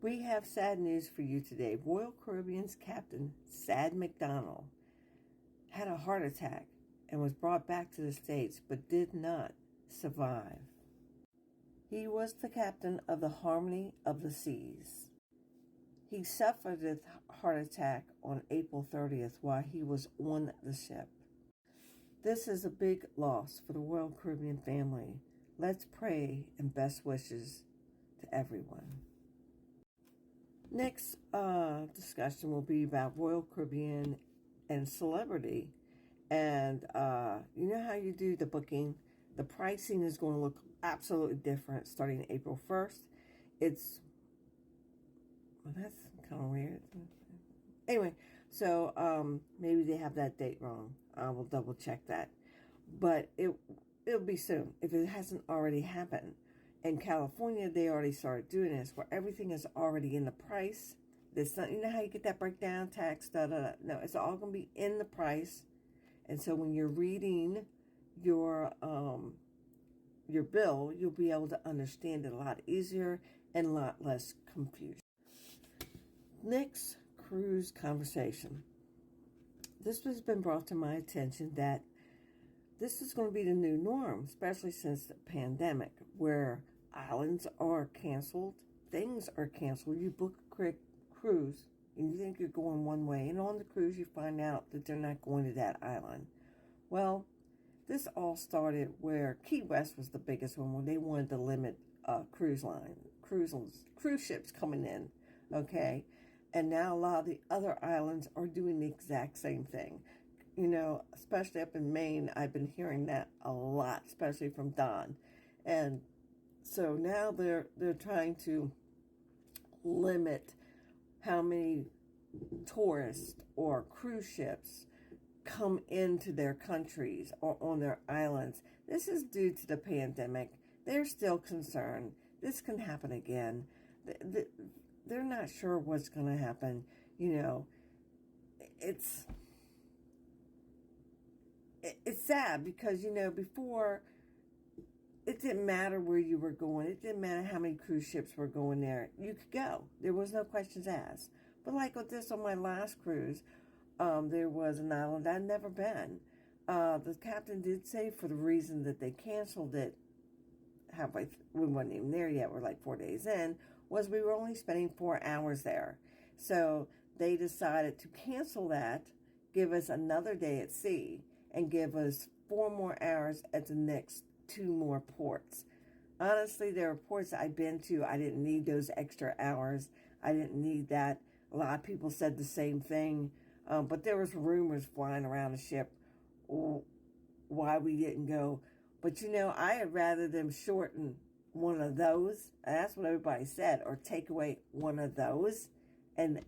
We have sad news for you today. Royal Caribbean's captain, Sad McDonald, had a heart attack and was brought back to the States but did not survive. He was the captain of the Harmony of the Seas. He suffered a heart attack on April 30th while he was on the ship. This is a big loss for the Royal Caribbean family. Let's pray and best wishes to everyone. Next discussion will be about Royal Caribbean and celebrity. And you know how you do the booking? The pricing is going to look absolutely different starting April 1st. Well, that's kind of weird. Anyway, so maybe they have that date wrong. I will double check that. But it'll be soon if it hasn't already happened. In California, they already started doing this where everything is already in the price. There's not, you know how you get that breakdown, tax, da. No, it's all going to be in the price. And so when you're reading your bill, you'll be able to understand it a lot easier and a lot less confusion. Next, cruise conversation. This has been brought to my attention that this is going to be the new norm, especially since the pandemic, where islands are canceled, things are canceled. You book a cruise, and you think you're going one way, and on the cruise you find out that they're not going to that island. Well, this all started where Key West was the biggest one, when they wanted to limit cruise ships coming in, okay? And now a lot of the other islands are doing the exact same thing. You know, especially up in Maine, I've been hearing that a lot, especially from Don. And so now they're trying to limit how many tourists or cruise ships come into their countries or on their islands. This is due to the pandemic. They're still concerned. This can happen again. They're not sure what's going to happen. You know, it's sad because, you know, before it didn't matter where you were going. It didn't matter how many cruise ships were going there. You could go. There was no questions asked. But like with this on my last cruise, there was an island I'd never been. The captain did say for the reason that they canceled it we weren't even there yet, we're like 4 days in, was we were only spending 4 hours there. So they decided to cancel that, give us another day at sea, and give us 4 more hours at the next 2 more ports. Honestly, there are ports I've been to, I didn't need those extra hours. I didn't need that. A lot of people said the same thing. But there was rumors flying around the ship why we didn't go. But, you know, I had rather them shorten one of those. That's what everybody said. Or take away one of those and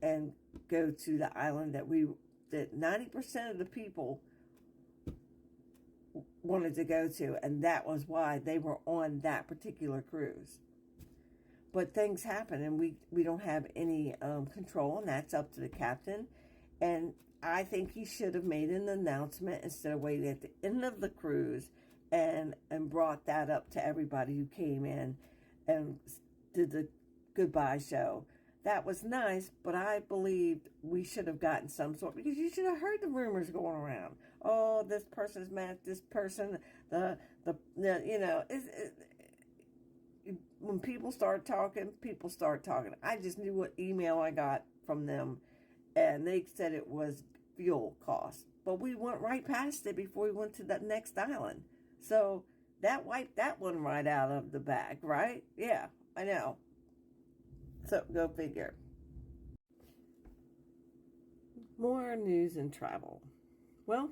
go to the island that 90% of the people wanted to go to. And that was why they were on that particular cruise. But things happen and we don't have any control, and that's up to the captain. And I think he should have made an announcement instead of waiting at the end of the cruise and brought that up to everybody who came in and did the goodbye show. That was nice, but I believed we should have gotten some sort, because you should have heard the rumors going around. Oh, this person's mad at this person. You know, when people start talking, people start talking. I just knew what email I got from them, and they said it was fuel costs. But we went right past it before we went to that next island. So that wiped that one right out of the bag, right? Yeah, I know. So go figure. More news and travel. Well,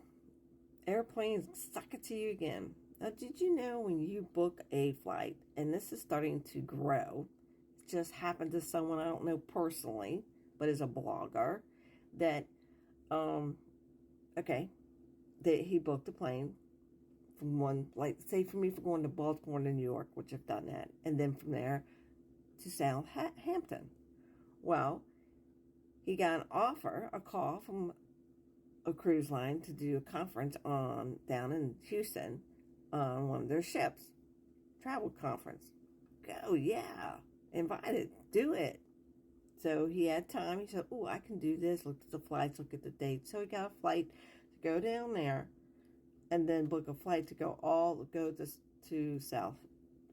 airplanes suck it to you again. Now, did you know when you book a flight, and this is starting to grow, it just happened to someone I don't know personally, but is a blogger, that, he booked a plane from one, like, say for me, for going to Baltimore to New York, which I've done that, and then from there to Southampton. Well, he got a call from a cruise line to do a conference down in Houston on one of their ships. Travel conference. Go, yeah. Invited. Do it. So he had time. He said, "Oh, I can do this." Looked at the flights, look at the dates. So he got a flight to go down there, and then book a flight to go to South,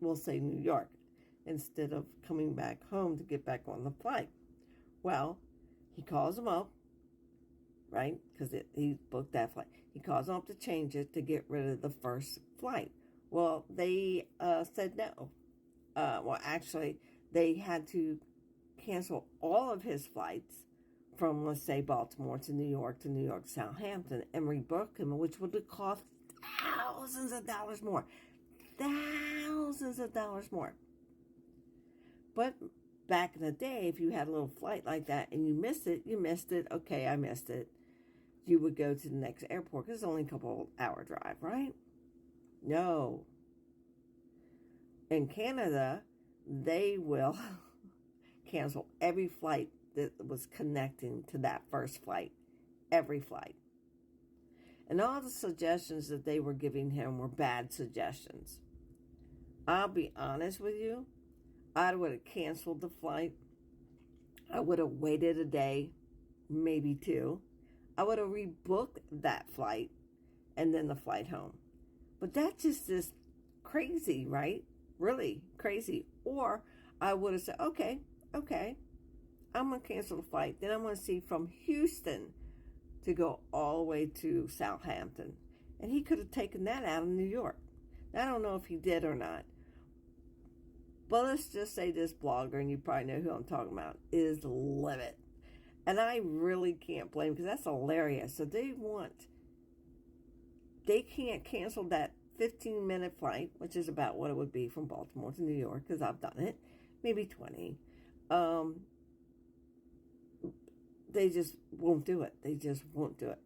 we'll say New York, instead of coming back home to get back on the flight. Well, he calls them up, right? Because he booked that flight. He calls them up to change it to get rid of the first flight. Well, they said no. Well, actually, they had to cancel all of his flights from, let's say, Baltimore to New York Southampton, and rebook him, which would have cost thousands of dollars more. Thousands of dollars more. But back in the day, if you had a little flight like that and you missed it, you missed it. Okay, I missed it. You would go to the next airport because it's only a couple hour drive, right? No. In Canada, they will cancel every flight that was connecting to that first flight. Every flight. And all the suggestions that they were giving him were bad suggestions. I'll be honest with you. I would have canceled the flight. I would have waited a day, maybe two. I would have rebooked that flight and then the flight home. But that just is crazy, right? Really crazy. Or I would have said, okay, I'm going to cancel the flight. Then I'm going to see from Houston to go all the way to Southampton. And he could have taken that out of New York. Now, I don't know if he did or not. But let's just say this blogger, and you probably know who I'm talking about, is livid. And I really can't blame him because that's hilarious. So they can't cancel that 15-minute flight, which is about what it would be from Baltimore to New York, because I've done it, maybe 20. They just won't do it. They just won't do it.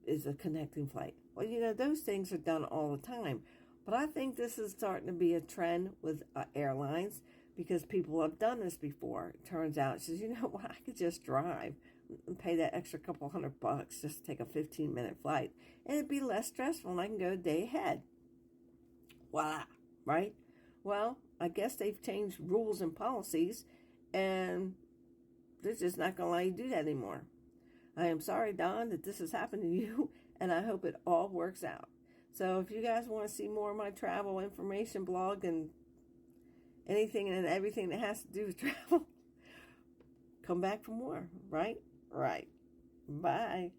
Is a connecting flight. Well, those things are done all the time. But I think this is starting to be a trend with airlines because people have done this before. It turns out, she says, you know what, I could just drive and pay that extra couple $100 just to take a 15-minute flight. And it'd be less stressful and I can go a day ahead. Voila, right? Well, I guess they've changed rules and policies and they're just not going to let you do that anymore. I am sorry, Don, that this has happened to you, and I hope it all works out. So if you guys want to see more of my travel information blog and anything and everything that has to do with travel, come back for more, right? Right. Bye.